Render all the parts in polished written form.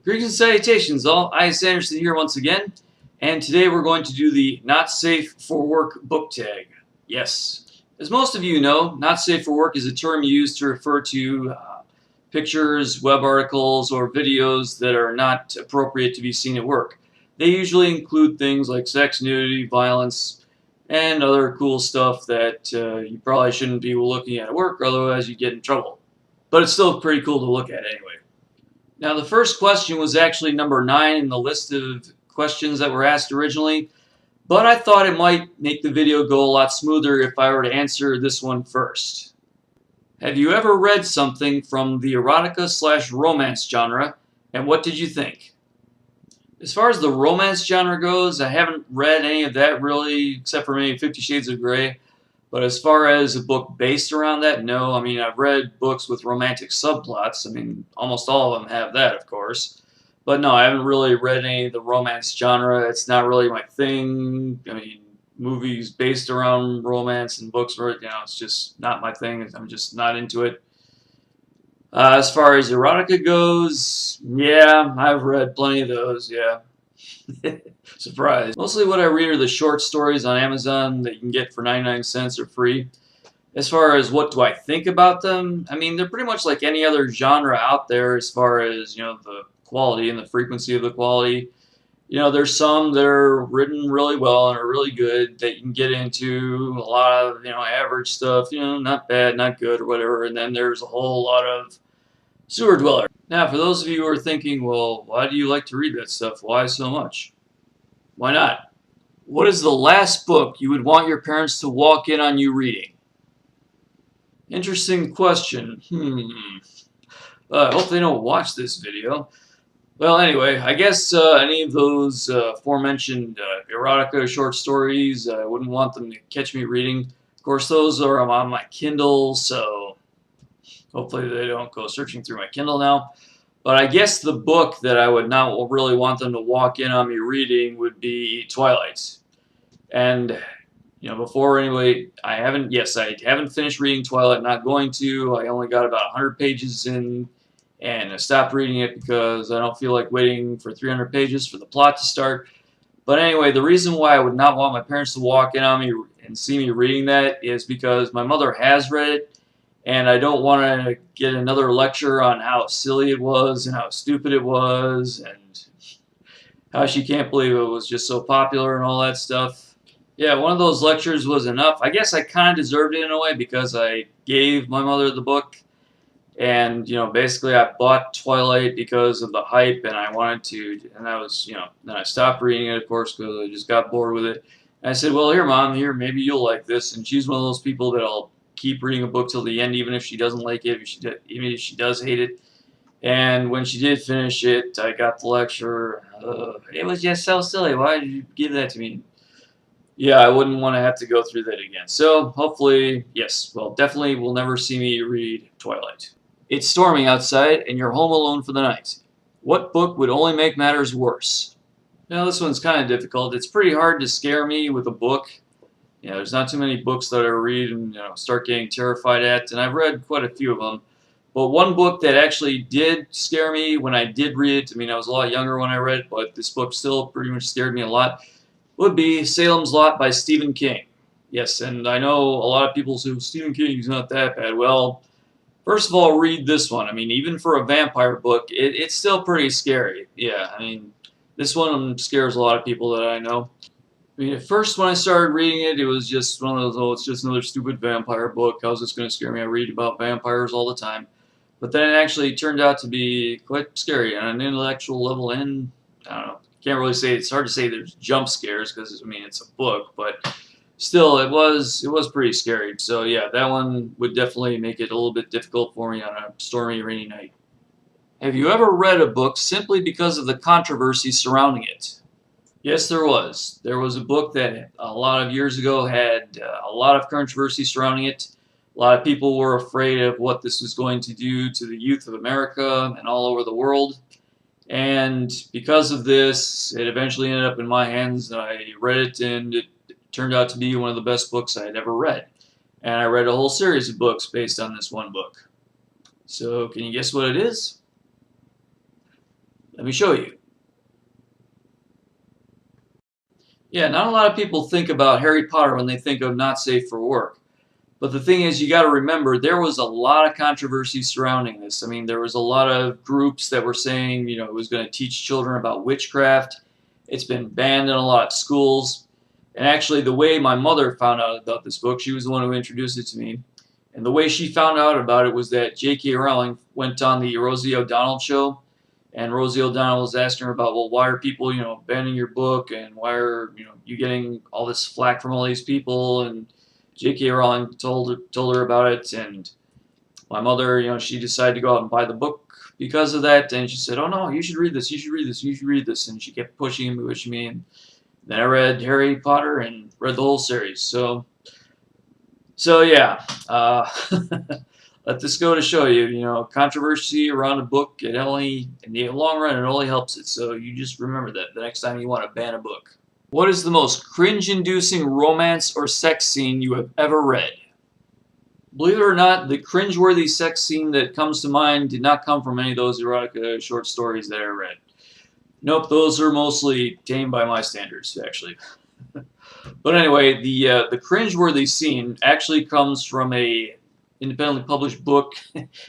Greetings and salutations all, I is Anderson here once again, and today we're going to do the Not Safe for Work book tag. Yes. As most of you know, Not Safe for Work is a term used to refer to pictures, web articles, or videos that are not appropriate to be seen at work. They usually include things like sex, nudity, violence, and other cool stuff that you probably shouldn't be looking at work, otherwise you get in trouble. But it's still pretty cool to look at anyway. Now, the first question was actually number 9 in the list of questions that were asked originally, but I thought it might make the video go a lot smoother if I were to answer this one first. Have you ever read something from the erotica/romance genre, and what did you think? As far as the romance genre goes, I haven't read any of that really, except for maybe 50 Shades of Grey. But as far as a book based around that, no. I mean, I've read books with romantic subplots. I mean, almost all of them have that, of course. But no, I haven't really read any of the romance genre. It's not really my thing. I mean, movies based around romance and books, it's just not my thing. I'm just not into it. As far as erotica goes, yeah, I've read plenty of those, yeah. Surprise. Mostly what I read are the short stories on Amazon that you can get for 99 cents or free. As far as what do I think about them, I mean, they're pretty much like any other genre out there as far as, the quality and the frequency of the quality. There's some that are written really well and are really good that you can get into. A lot of, average stuff, not bad, not good, or whatever. And then there's a whole lot of sewer dweller. Now, for those of you who are thinking, well, why do you like to read that stuff? Why so much? Why not? What is the last book you would want your parents to walk in on you reading? Interesting question. I hope they don't watch this video. Well, anyway, I guess any of those aforementioned erotica short stories, I wouldn't want them to catch me reading. Of course, those are on my Kindle, so hopefully they don't go searching through my Kindle now. But I guess the book that I would not really want them to walk in on me reading would be Twilight. And, before anyway, I haven't finished reading Twilight, not going to. I only got about 100 pages in, and I stopped reading it because I don't feel like waiting for 300 pages for the plot to start. But anyway, the reason why I would not want my parents to walk in on me and see me reading that is because my mother has read it, and I don't want to get another lecture on how silly it was and how stupid it was and how she can't believe it was just so popular and all that stuff. Yeah, one of those lectures was enough. I guess I kind of deserved it in a way because I gave my mother the book. And, basically I bought Twilight because of the hype and I wanted to. And that was, then I stopped reading it, of course, because I just got bored with it. And I said, well, here, Mom, here, maybe you'll like this. And she's one of those people that'll keep reading a book till the end, even if she doesn't like it, even if she does hate it. And when she did finish it, I got the lecture. It was just so silly. Why did you give that to me? Yeah, I wouldn't want to have to go through that again. So hopefully, yes, well, definitely will never see me read Twilight. It's storming outside, and you're home alone for the night. What book would only make matters worse? Now, this one's kind of difficult. It's pretty hard to scare me with a book. There's not too many books that I read and start getting terrified at, and I've read quite a few of them. But one book that actually did scare me when I did read it, I mean, I was a lot younger when I read it, but this book still pretty much scared me a lot, would be Salem's Lot by Stephen King. Yes, and I know a lot of people say, Stephen King's not that bad. Well, first of all, read this one. I mean, even for a vampire book, it's still pretty scary. Yeah, I mean, this one scares a lot of people that I know. I mean, at first when I started reading it, it was just one of those, oh, it's just another stupid vampire book. How's this going to scare me? I read about vampires all the time. But then it actually turned out to be quite scary on an intellectual level, and I don't know. Can't really say, it's hard to say there's jump scares because, I mean, it's a book, but still, it was pretty scary. So yeah, that one would definitely make it a little bit difficult for me on a stormy, rainy night. Have you ever read a book simply because of the controversy surrounding it? Yes, there was. There was a book that a lot of years ago had a lot of controversy surrounding it. A lot of people were afraid of what this was going to do to the youth of America and all over the world. And because of this, it eventually ended up in my hands, and I read it, and it turned out to be one of the best books I had ever read. And I read a whole series of books based on this one book. So, can you guess what it is? Let me show you. Yeah, not a lot of people think about Harry Potter when they think of not safe for work. But the thing is, you got to remember, there was a lot of controversy surrounding this. I mean, there was a lot of groups that were saying, you know, it was going to teach children about witchcraft. It's been banned in a lot of schools. And actually, the way my mother found out about this book, she was the one who introduced it to me. And the way she found out about it was that J.K. Rowling went on the Rosie O'Donnell show, and Rosie O'Donnell was asking her about, well, why are people, you know, banning your book, and why are, you know, you getting all this flack from all these people? And J.K. Rowling told her about it, and my mother, you know, she decided to go out and buy the book because of that, and she said, "Oh no, you should read this, you should read this, you should read this," and she kept pushing me, and then I read Harry Potter and read the whole series. So yeah, let this go to show you, you know, controversy around a book, it only, in the long run, it only helps it. So you just remember that the next time you want to ban a book. What is the most cringe-inducing romance or sex scene you have ever read? Believe it or not, the cringe-worthy sex scene that comes to mind did not come from any of those erotica short stories that I read. Nope, those are mostly tame by my standards, actually. But anyway, the cringe-worthy scene actually comes from a independently published book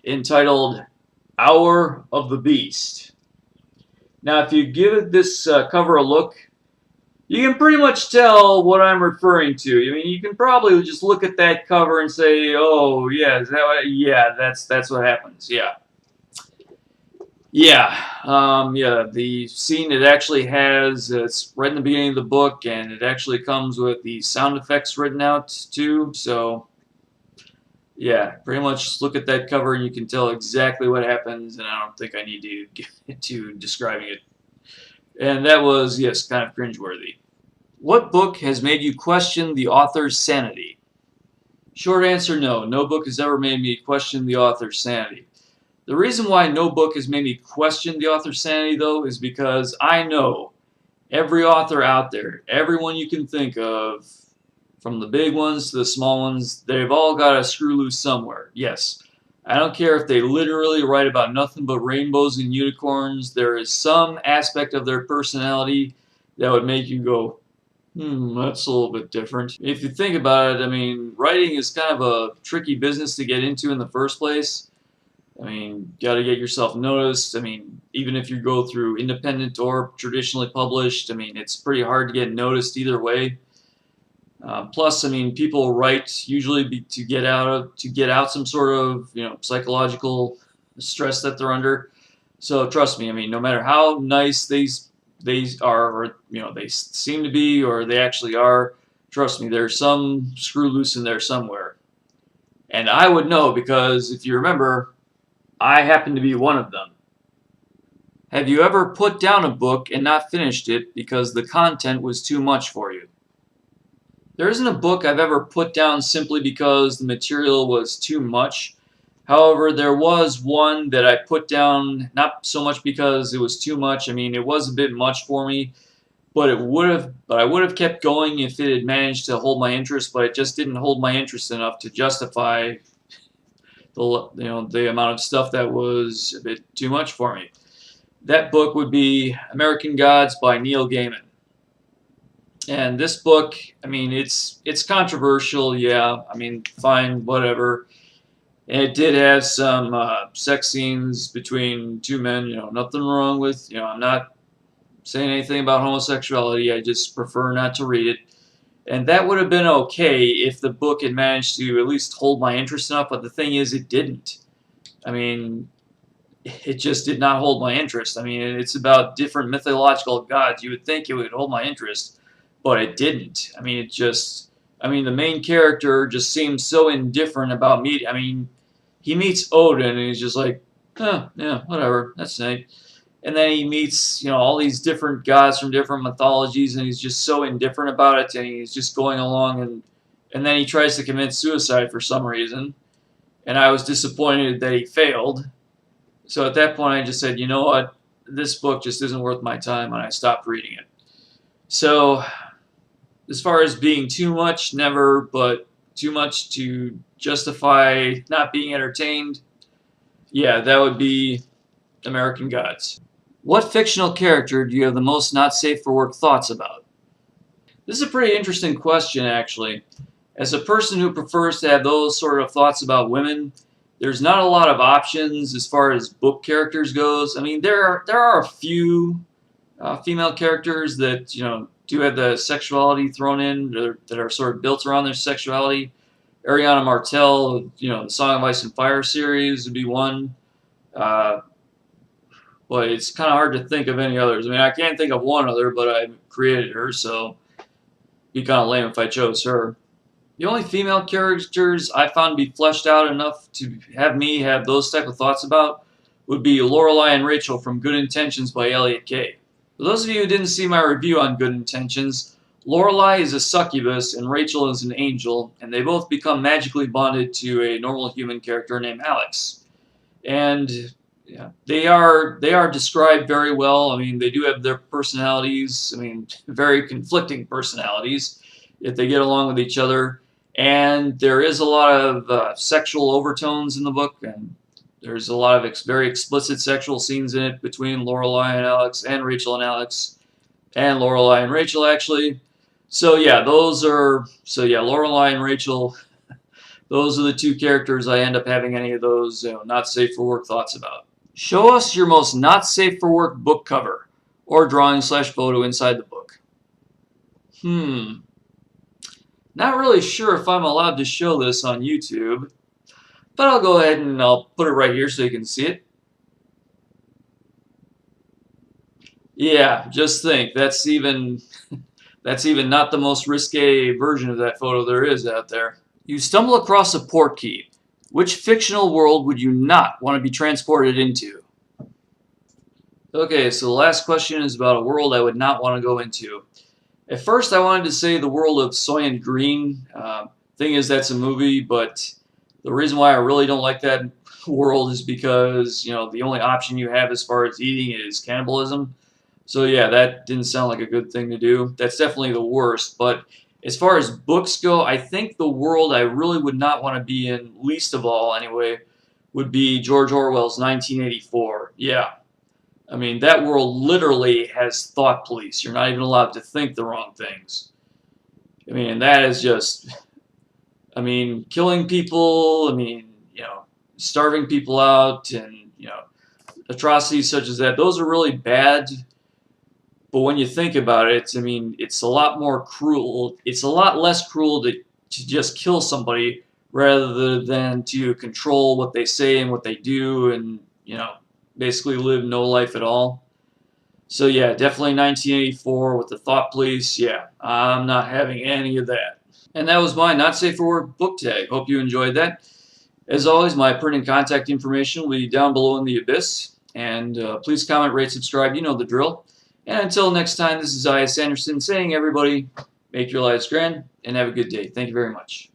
entitled Hour of the Beast. Now, if you give this cover a look, you can pretty much tell what I'm referring to. I mean, you can probably just look at that cover and say, "Oh, yeah, is that what? Yeah, that's what happens." Yeah, yeah. The scene, it actually has, it's right in the beginning of the book, and it actually comes with the sound effects written out too. So, yeah, pretty much look at that cover and you can tell exactly what happens. And I don't think I need to get into describing it. And that was, yes, kind of cringeworthy. What book has made you question the author's sanity? Short answer, no. No book has ever made me question the author's sanity. The reason why no book has made me question the author's sanity, though, is because I know every author out there, everyone you can think of, from the big ones to the small ones, they've all got a screw loose somewhere. Yes, I don't care if they literally write about nothing but rainbows and unicorns. There is some aspect of their personality that would make you go, that's a little bit different. If you think about it, I mean, writing is kind of a tricky business to get into in the first place. I mean, got to get yourself noticed. I mean, even if you go through independent or traditionally published, I mean, it's pretty hard to get noticed either way. Plus, I mean, people write usually to get out some sort of, you know, psychological stress that they're under. So trust me, I mean, no matter how nice they are, or you know, they seem to be, or they actually are, trust me, there's some screw loose in there somewhere. And I would know because if you remember, I happen to be one of them. Have you ever put down a book and not finished it because the content was too much for you? There isn't a book I've ever put down simply because the material was too much. However, there was one that I put down not so much because it was too much. I mean, it was a bit much for me, but I would have kept going if it had managed to hold my interest, but it just didn't hold my interest enough to justify the amount of stuff that was a bit too much for me. That book would be American Gods by Neil Gaiman. And this book, I mean, it's controversial, yeah. I mean, fine, whatever. And it did have some sex scenes between two men. You know, nothing wrong with. You know, I'm not saying anything about homosexuality. I just prefer not to read it. And that would have been okay if the book had managed to at least hold my interest enough. But the thing is, it didn't. I mean, it just did not hold my interest. I mean, it's about different mythological gods. You would think it would hold my interest, but it didn't. I mean, the main character just seems so indifferent about me. I mean, he meets Odin and he's just like, yeah, whatever, that's nice. And then he meets, you know, all these different gods from different mythologies, and he's just so indifferent about it, and he's just going along, and then he tries to commit suicide for some reason. And I was disappointed that he failed. So at that point, I just said, you know what, this book just isn't worth my time, and I stopped reading it. So as far as being too much, never, but too much to justify not being entertained, yeah, that would be American Gods. What fictional character do you have the most not safe for work thoughts about? This is a pretty interesting question, actually. As a person who prefers to have those sort of thoughts about women, there's not a lot of options as far as book characters goes. I mean, there are a few female characters that do have the sexuality thrown in that are sort of built around their sexuality. Ariana Martell, the Song of Ice and Fire series would be one. Uh, but it's kind of hard to think of any others. I mean, I can't think of one other, but I created her, so it'd be kind of lame if I chose her. The only female characters I found to be fleshed out enough to have me have those type of thoughts about would be Lorelai and Rachel from Good Intentions by Elliot Kay. For those of you who didn't see my review on Good Intentions, Lorelai is a succubus and Rachel is an angel, and they both become magically bonded to a normal human character named Alex. And yeah, they are described very well. I mean, they do have their personalities. I mean, very conflicting personalities, yet they get along with each other. And there is a lot of sexual overtones in the book, and there's a lot of very explicit sexual scenes in it between Lorelai and Alex, and Rachel and Alex, and Lorelai and Rachel actually. So yeah, Lorelai and Rachel. Those are the two characters I end up having any of those not safe for work thoughts about. Show us your most not safe for work book cover or drawing/photo inside the book. Not really sure if I'm allowed to show this on YouTube, but I'll go ahead and I'll put it right here so you can see it. Yeah, just think, that's even not the most risque version of that photo there is out there. You stumble across a portkey. Which fictional world would you not want to be transported into? Okay, so the last question is about a world I would not want to go into. At first, I wanted to say the world of Soylent Green. Thing is, that's a movie, but the reason why I really don't like that world is because the only option you have as far as eating is cannibalism. So yeah, that didn't sound like a good thing to do. That's definitely the worst. But as far as books go, I think the world I really would not want to be in, least of all anyway, would be George Orwell's 1984. Yeah. I mean, that world literally has thought police. You're not even allowed to think the wrong things. I mean, that is just, killing people, starving people out, and, atrocities such as that. Those are really bad. But when you think about it, it's a lot more cruel. It's a lot less cruel to just kill somebody rather than to control what they say and what they do and, basically live no life at all. So yeah, definitely 1984 with the Thought Police. Yeah, I'm not having any of that. And that was my Not Safe for Work book tag. Hope you enjoyed that. As always, my print and contact information will be down below in the abyss. And please comment, rate, subscribe. You know the drill. And until next time, this is I.S. Anderson saying, everybody, make your lives grand and have a good day. Thank you very much.